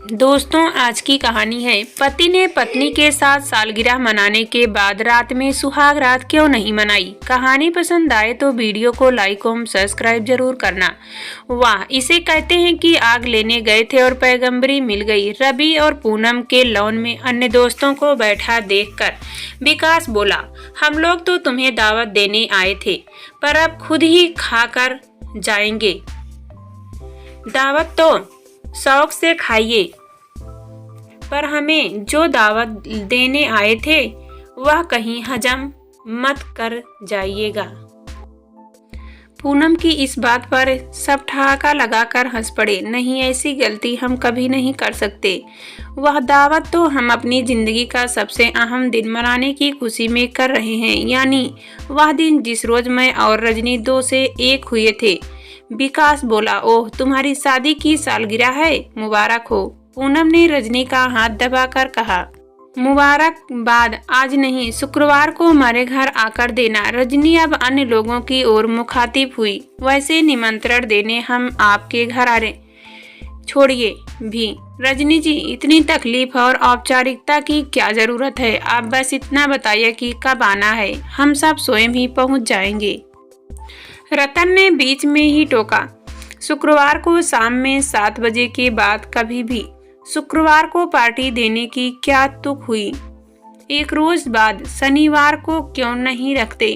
दोस्तों, आज की कहानी है पति ने पत्नी के साथ सालगिरह मनाने के बाद रात में सुहाग रात क्यों नहीं मनाई। कहानी पसंद आए तो वीडियो को लाइक और सब्सक्राइब जरूर करना। वाह, इसे कहते हैं कि आग लेने गए थे और पैगंबरी मिल गई। रवि और पूनम के लॉन में अन्य दोस्तों को बैठा देखकर विकास बोला, हम लोग तो तुम्हें दावत देने आए थे, पर अब खुद ही खाकर जाएंगे। दावत तो शौक से खाइए, पर हमें जो दावत देने आए थे वह कहीं हजम मत कर जाइएगा। पूनम की इस बात पर सब ठहाका लगाकर हंस पड़े। नहीं, ऐसी गलती हम कभी नहीं कर सकते। वह दावत तो हम अपनी जिंदगी का सबसे अहम दिन मनाने की खुशी में कर रहे हैं, यानी वह दिन जिस रोज मैं और रजनी 2 से 1 हुए थे। विकास बोला, ओह, तुम्हारी शादी की सालगिरह है, मुबारक हो। पूनम ने रजनी का हाथ दबाकर कहा, मुबारकबाद आज नहीं, शुक्रवार को हमारे घर आकर देना। रजनी अब अन्य लोगों की ओर मुखातिब हुई, वैसे निमंत्रण देने हम आपके घर आ रहे, छोड़िए भी। रजनी जी, इतनी तकलीफ और औपचारिकता की क्या जरूरत है? आप बस इतना बताइए कि कब आना है, हम सब स्वयं ही पहुंच जाएंगे। रतन ने बीच में ही टोका, शुक्रवार को शाम में 7 बजे के बाद कभी भी। शुक्रवार को पार्टी देने की क्या तुक हुई? एक रोज बाद शनिवार को क्यों नहीं रखते?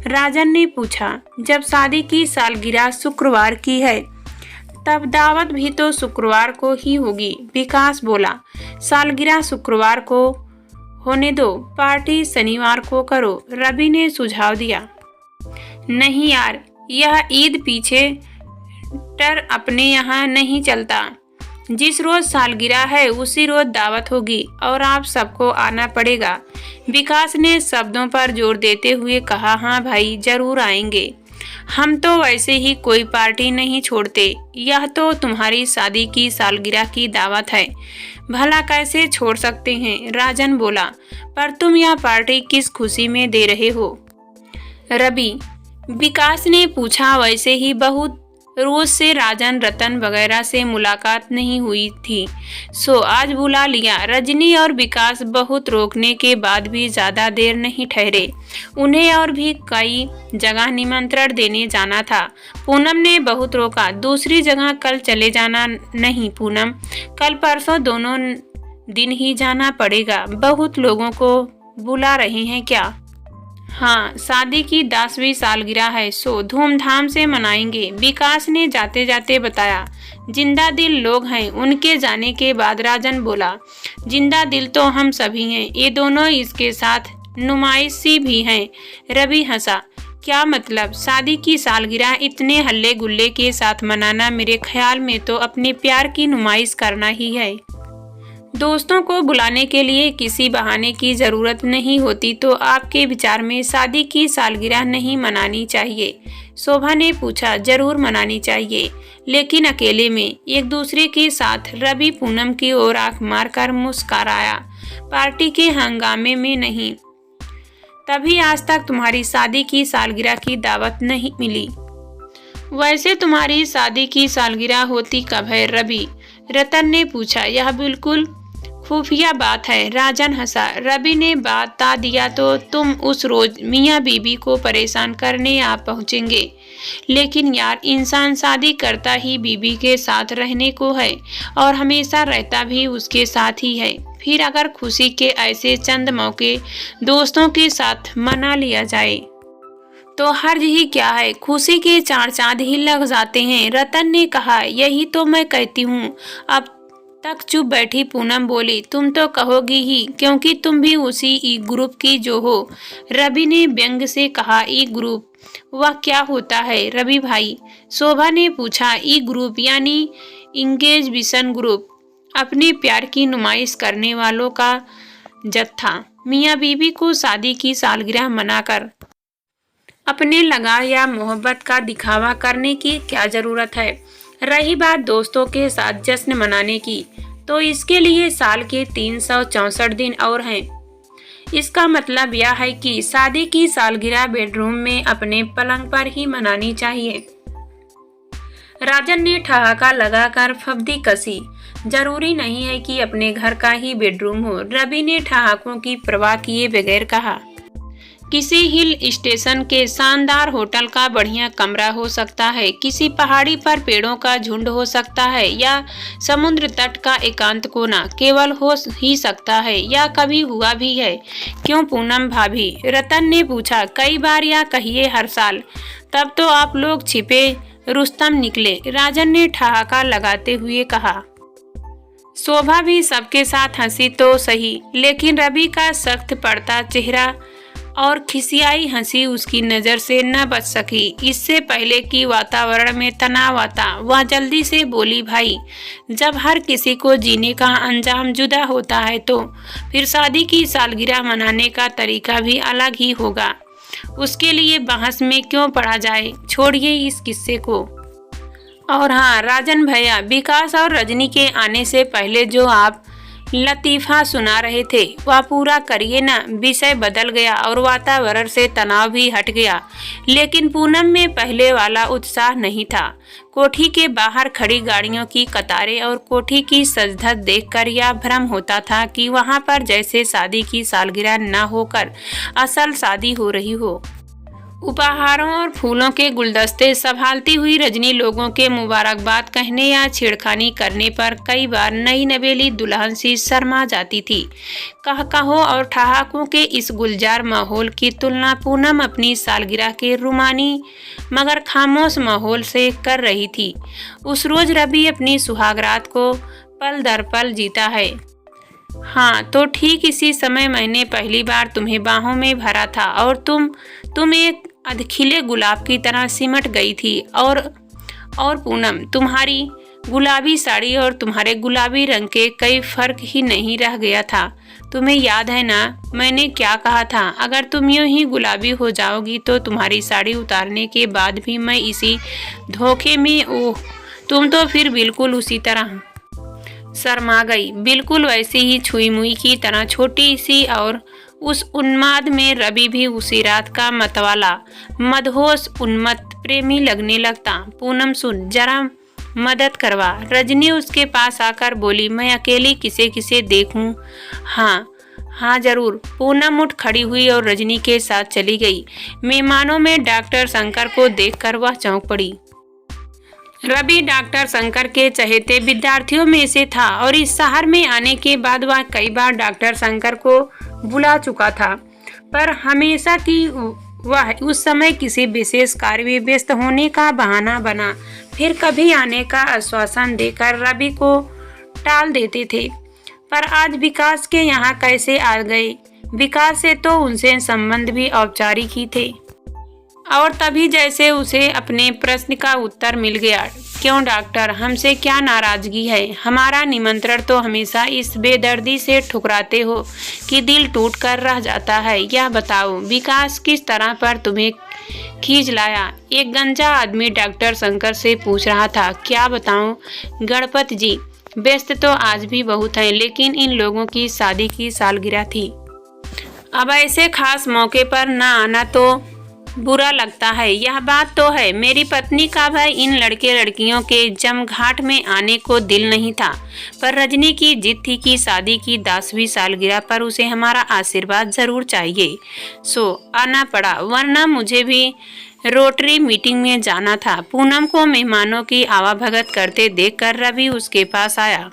राजन ने पूछा। जब शादी की सालगिरह शुक्रवार की है, तब दावत भी तो शुक्रवार को ही होगी। विकास बोला, सालगिरह शुक्रवार को होने दो, पार्टी शनिवार को करो। रवि ने सुझाव दिया। नहीं यार, यह ईद पीछे टर अपने यहाँ नहीं चलता। जिस रोज सालगिरह है उसी रोज दावत होगी और आप सबको आना पड़ेगा। विकास ने शब्दों पर जोर देते हुए कहा, हाँ भाई, जरूर आएंगे। हम तो वैसे ही कोई पार्टी नहीं छोड़ते, यह तो तुम्हारी शादी की सालगिरह की दावत है, भला कैसे छोड़ सकते हैं? राजन बोला, पर तुम यह पार्टी किस खुशी में दे रहे हो? रवि, विकास ने पूछा। वैसे ही बहुत रोज से राजन रतन वगैरह से मुलाकात नहीं हुई थी, सो आज बुला लिया। रजनी और विकास बहुत रोकने के बाद भी ज्यादा देर नहीं ठहरे। उन्हें और भी कई जगह निमंत्रण देने जाना था। पूनम ने बहुत रोका, दूसरी जगह कल चले जाना। नहीं पूनम, कल परसों दोनों दिन ही जाना पड़ेगा। बहुत लोगों को बुला रहे हैं क्या? हाँ, शादी की 10वीं सालगिरह है, सो धूमधाम से मनाएंगे। विकास ने जाते जाते बताया। जिंदा दिल लोग हैं। उनके जाने के बाद राजन बोला, जिंदा दिल तो हम सभी हैं, ये दोनों इसके साथ नुमाइशी भी हैं। रवि हंसा, क्या मतलब? शादी की सालगिरह इतने हल्ले गुल्ले के साथ मनाना मेरे ख्याल में तो अपने प्यार की नुमाइश करना ही है। दोस्तों को बुलाने के लिए किसी बहाने की जरूरत नहीं होती, तो आपके विचार में शादी की सालगिरह नहीं मनानी चाहिए? शोभा ने पूछा। जरूर मनानी चाहिए, लेकिन अकेले में, एक दूसरे के साथ। रवि पूनम की ओर आंख मारकर मुस्कुराया, पार्टी के हंगामे में नहीं। तभी आज तक तुम्हारी शादी की सालगिरह की दावत नहीं मिली। वैसे तुम्हारी शादी की सालगिरह होती कब है रवि? रतन ने पूछा। यह बिल्कुल खुफिया बात है। राजन हंसा। रवि ने बता दिया तो तुम उस रोज मियाँ बीबी को परेशान करने आ पहुँचेंगे। लेकिन यार, इंसान शादी करता ही बीबी के साथ रहने को है और हमेशा रहता भी उसके साथ ही है। फिर अगर खुशी के ऐसे चंद मौके दोस्तों के साथ मना लिया जाए तो हर्ज ही क्या है? खुशी के 4 चांद ही लग जाते हैं। रतन ने कहा। यही तो मैं कहती हूँ। अब तक चुप बैठी पूनम बोली, तुम तो कहोगी ही, क्योंकि तुम भी उसी ई ग्रुप की जो हो। रवि ने व्यंग से कहा। ई ग्रुप? वह क्या होता है रवि भाई? शोभा ने पूछा। ई ग्रुप यानी इंगेजबिशन ग्रुप, अपने प्यार की नुमाइश करने वालों का जत्था। मियाँ बीबी को शादी की सालगिरह मनाकर अपने लगाव या मोहब्बत का दिखावा करने की क्या जरूरत है? रही बात दोस्तों के साथ जश्न मनाने की, तो इसके लिए साल के 364 दिन और हैं। इसका मतलब यह है कि शादी की सालगिरह बेडरूम में अपने पलंग पर ही मनानी चाहिए। राजन ने ठहाका लगाकर फब्दी कसी। जरूरी नहीं है कि अपने घर का ही बेडरूम हो, रवि ने ठहाकों की परवाह किए बगैर कहा। किसी हिल स्टेशन के शानदार होटल का बढ़िया कमरा हो सकता है, किसी पहाड़ी पर पेड़ों का झुंड हो सकता है, या समुद्र तट का एकांत कोना केवल हो ही सकता है, या कभी हुआ भी है। क्यों पूनम भाभी? रतन ने पूछा। कई बार, या कहिए हर साल। तब तो आप लोग छिपे रुस्तम निकले, राजन ने ठहाका लगाते हुए कहा। शोभा भी सबके साथ हंसी तो सही, लेकिन रवि का सख्त पड़ता चेहरा और खिसियाई हंसी उसकी नजर से न बच सकी। इससे पहले कि वातावरण में तनाव आता, वह जल्दी से बोली, भाई, जब हर किसी को जीने का अंजाम जुदा होता है तो फिर शादी की सालगिरह मनाने का तरीका भी अलग ही होगा। उसके लिए बहस में क्यों पड़ा जाए, छोड़िए इस किस्से को। और हाँ राजन भैया, विकास और रजनी के आने से पहले जो आप लतीफा सुना रहे थे वह पूरा करिए ना। विषय बदल गया और वातावरण से तनाव भी हट गया, लेकिन पूनम में पहले वाला उत्साह नहीं था। कोठी के बाहर खड़ी गाड़ियों की कतारें और कोठी की सजधज देखकर यह भ्रम होता था कि वहां पर जैसे शादी की सालगिरह न होकर असल शादी हो रही हो। उपहारों और फूलों के गुलदस्ते संभालती हुई रजनी लोगों के मुबारकबाद कहने या छेड़खानी करने पर कई बार नई नवेली दुल्हन सी शर्मा जाती थी। कहकहों और ठहाकों के इस गुलजार माहौल की तुलना पूनम अपनी सालगिरह के रुमानी मगर खामोश माहौल से कर रही थी। उस रोज रवि अपनी सुहागरात को पल दर पल जीता है। हाँ, तो ठीक इसी समय मैंने पहली बार तुम्हें बाहों में भरा था और तुम एक अधखिले गुलाब की तरह सिमट गई थी। और पूनम, तुम्हारी गुलाबी साड़ी और तुम्हारे गुलाबी रंग के कई फर्क ही नहीं रह गया था। तुम्हें याद है ना मैंने क्या कहा था? अगर तुम यूं ही गुलाबी हो जाओगी तो तुम्हारी साड़ी उतारने के बाद भी मैं इसी धोखे में। ओह, तुम तो फिर बिल्कुल उसी तरह शर्मा गई, बिल्कुल वैसी ही छुई मुई की तरह छोटी सी। और उस उन्माद में रवि भी उसी रात का मतवाला मदहोश उन्मत्त प्रेमी लगने लगता। पूनम सुन, जरा मदद करवा। रजनी उसके पास आकर बोली, मैं अकेली किसे किसे देखूं? हाँ जरूर। पूनम उठ खड़ी हुई और रजनी के साथ चली गई। मेहमानों में डॉक्टर शंकर को देखकर वह चौंक पड़ी। रवि डॉक्टर शंकर के चहेते विद्यार्थियों में से था और इस शहर में आने के बाद वह कई बार डॉक्टर शंकर को बुला चुका था, पर हमेशा की वह उस समय किसी विशेष कार्य में व्यस्त होने का बहाना बना फिर कभी आने का आश्वासन देकर रवि को टाल देते थे। पर आज विकास के यहाँ कैसे आ गए? विकास से तो उनसे संबंध भी औपचारिक ही थे। और तभी जैसे उसे अपने प्रश्न का उत्तर मिल गया। क्यों डॉक्टर, हमसे क्या नाराजगी है? हमारा निमंत्रण तो हमेशा इस बेदर्दी से ठुकराते हो कि दिल टूट कर रह जाता है। यह बताओ, विकास किस तरह पर तुम्हें खींच लाया? एक गंजा आदमी डॉक्टर शंकर से पूछ रहा था। क्या बताऊं गणपत जी, व्यस्त तो आज भी बहुत हैं, लेकिन इन लोगों की शादी की सालगिरह थी। अब ऐसे खास मौके पर न आना तो बुरा लगता है। यह बात तो है, मेरी पत्नी का भाई इन लड़के लड़कियों के जमघाट में आने को दिल नहीं था, पर रजनी की जिद थी कि शादी की 10वीं सालगिरह पर उसे हमारा आशीर्वाद जरूर चाहिए। सो आना पड़ा, वरना मुझे भी रोटरी मीटिंग में जाना था। पूनम को मेहमानों की आवाभगत करते देखकर रवि उसके पास आया।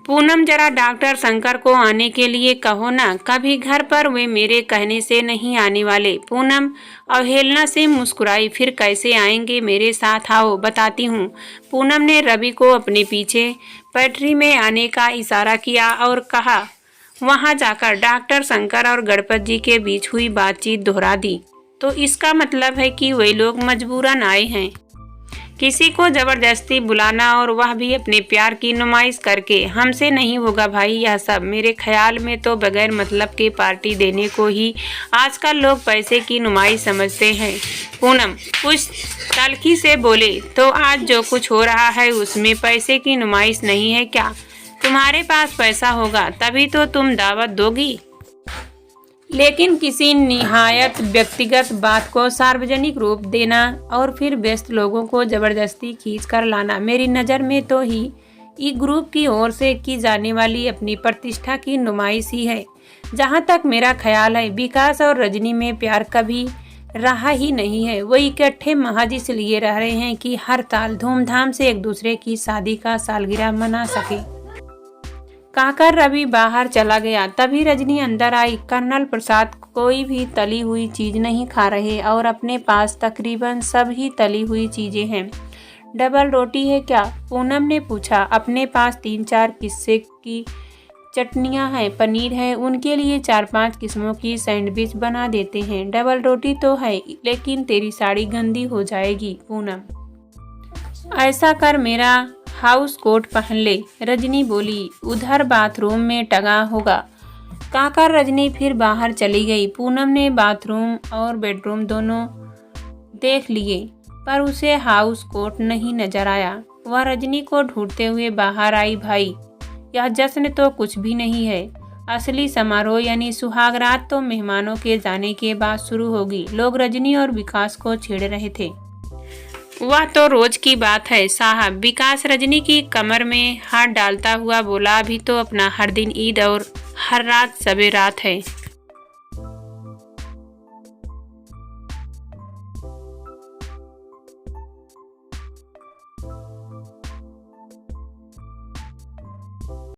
पूनम, जरा डॉक्टर शंकर को आने के लिए कहो ना, कभी घर पर वे मेरे कहने से नहीं आने वाले। पूनम अवहेलना से मुस्कुराई। फिर कैसे आएंगे? मेरे साथ आओ, बताती हूँ। पूनम ने रवि को अपने पीछे पैट्री में आने का इशारा किया और कहा। वहां जाकर डॉक्टर शंकर और गणपत जी के बीच हुई बातचीत दोहरा दी। तो इसका मतलब है कि वे लोग मजबूरन आए हैं, किसी को जबरदस्ती बुलाना, और वह भी अपने प्यार की नुमाइश करके। हमसे नहीं होगा भाई यह सब। मेरे ख्याल में तो बगैर मतलब के पार्टी देने को ही आजकल लोग पैसे की नुमाइश समझते हैं। पूनम कुछ तल्खी से बोले, तो आज जो कुछ हो रहा है उसमें पैसे की नुमाइश नहीं है क्या? तुम्हारे पास पैसा होगा तभी तो तुम दावत दोगी, लेकिन किसी निहायत व्यक्तिगत बात को सार्वजनिक रूप देना और फिर व्यस्त लोगों को जबरदस्ती खींच कर लाना, मेरी नज़र में तो ही ई ग्रुप की ओर से की जाने वाली अपनी प्रतिष्ठा की नुमाइश ही है। जहाँ तक मेरा ख्याल है, विकास और रजनी में प्यार कभी रहा ही नहीं है। वो इकट्ठे महज इसलिए रह रहे हैं कि हर साल धूमधाम से एक दूसरे की शादी का सालगिरह मना सके। कहकर रवि बाहर चला गया। तभी रजनी अंदर आई। कर्नल प्रसाद कोई भी तली हुई चीज नहीं खा रहे और अपने पास तकरीबन सभी तली हुई चीजें हैं। डबल रोटी है क्या? पूनम ने पूछा। अपने पास 3-4 किस्से की चटनियाँ हैं, पनीर है, उनके लिए 4-5 किस्मों की सैंडविच बना देते हैं। डबल रोटी तो है, लेकिन तेरी साड़ी गंदी हो जाएगी पूनम। ऐसा कर मेरा हाउस कोट पहन ले, रजनी बोली। उधर बाथरूम में टंगा होगा। कहकर रजनी फिर बाहर चली गई। पूनम ने बाथरूम और बेडरूम दोनों देख लिए, पर उसे हाउस कोट नहीं नजर आया। वह रजनी को ढूंढते हुए बाहर आई। भाई, यह जश्न तो कुछ भी नहीं है। असली समारोह यानी सुहागरात तो मेहमानों के जाने के बाद शुरू होगी। लोग रजनी और विकास को छेड़ रहे थे। वह तो रोज की बात है साहब। विकास रजनी की कमर में हाथ डालता हुआ बोला। अभी तो अपना हर दिन ईद और हर रात सबे रात है।